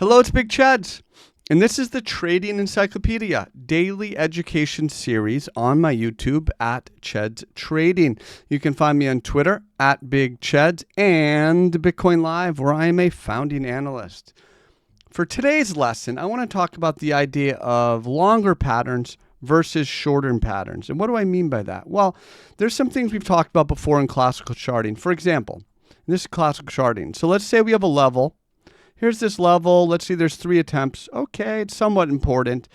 Hello, it's Big Chads, and this is the Trading Encyclopedia Daily Education series on my YouTube at Chads Trading. You can find me on Twitter at Big Chads and Bitcoin Live, where I am a founding analyst. For today's lesson, I want to talk about the idea of longer patterns versus shorter patterns. And what do I mean by that? Well, there's some things we've talked about before in classical charting. For example, this is classical charting. So let's say we have a level. Here's this level. Let's see, there's 3 attempts. Okay, it's somewhat important.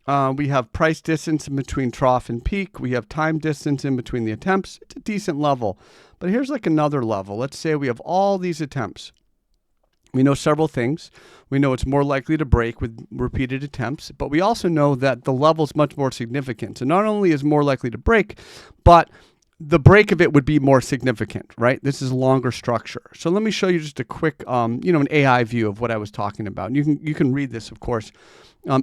We have price distance in between trough and peak. We have time distance in between the attempts. It's a decent level. But here's like another level. Let's say we have all these attempts. We know several things. We know it's more likely to break with repeated attempts, but we also know that the level is much more significant. So not only is more likely to break, but the break of it would be more significant, right? This is longer structure. So let me show you just a quick, an AI view of what I was talking about. And you can read this, of course,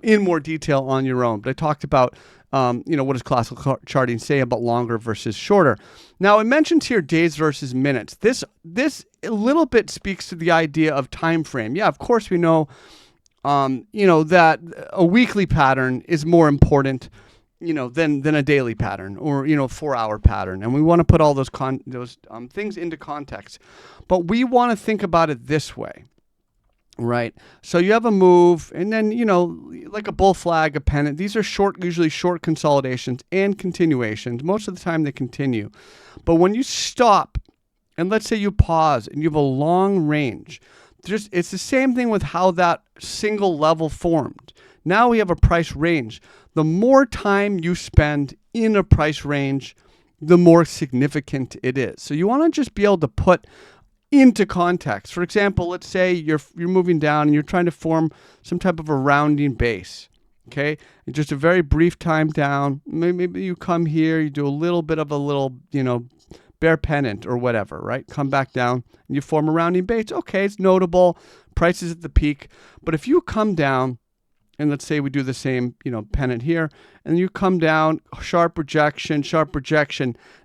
in more detail on your own. But I talked about, what does classical charting say about longer versus shorter? Now, it mentions here days versus minutes. This a little bit speaks to the idea of time frame. Yeah, of course we know, that a weekly pattern is more important, than a daily pattern or, 4-hour pattern. And we want to put all those things into context. But we want to think about it this way, right? So you have a move and then, like a bull flag, a pennant. These are usually short consolidations and continuations. Most of the time they continue. But when you stop and let's say you pause and you have a long range, it's the same thing with how that single level formed. Now we have a price range. The more time you spend in a price range, the more significant it is. So you want to just be able to put into context. For example, let's say you're moving down and you're trying to form some type of a rounding base. Okay, and just a very brief time down. Maybe you come here, you do a little bit of bear pennant or whatever, right? Come back down and you form a rounding base. Okay, it's notable. Price is at the peak. But if you come down, and let's say we do the same, pennant here, and you come down, sharp rejection.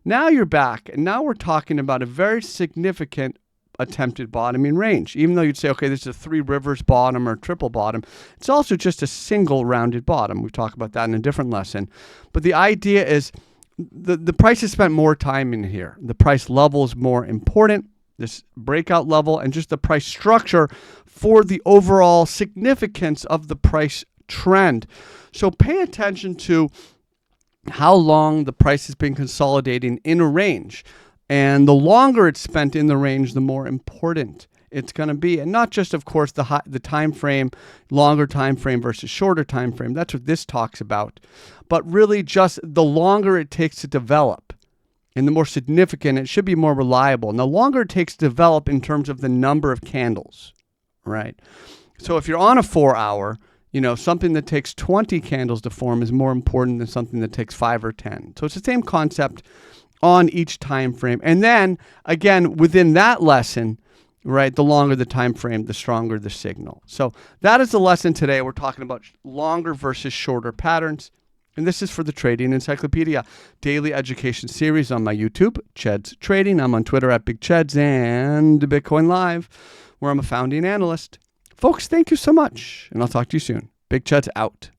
Now you're back, and now we're talking about a very significant attempted bottoming range. Even though you'd say, okay, this is a 3 rivers bottom or triple bottom, it's also just a single rounded bottom. We talk about that in a different lesson. But the idea is the price has spent more time in here. The price level is more important. This breakout level and just the price structure for the overall significance of the price trend. So pay attention to how long the price has been consolidating in a range. And the longer it's spent in the range, the more important it's going to be. And not just, of course, the time frame, longer time frame versus shorter time frame. That's what this talks about. But really just the longer it takes to develop. And the more significant, it should be more reliable. And the longer it takes to develop in terms of the number of candles, right? So if you're on a 4-hour, something that takes 20 candles to form is more important than something that takes 5 or 10. So it's the same concept on each time frame. And then, again, within that lesson, right, the longer the time frame, the stronger the signal. So that is the lesson today. We're talking about longer versus shorter patterns. And this is for the Trading Encyclopedia Daily Education series on my YouTube, Chads Trading. I'm on Twitter at Big Chads and Bitcoin Live, where I'm a founding analyst. Folks, thank you so much, and I'll talk to you soon. Big Chads out.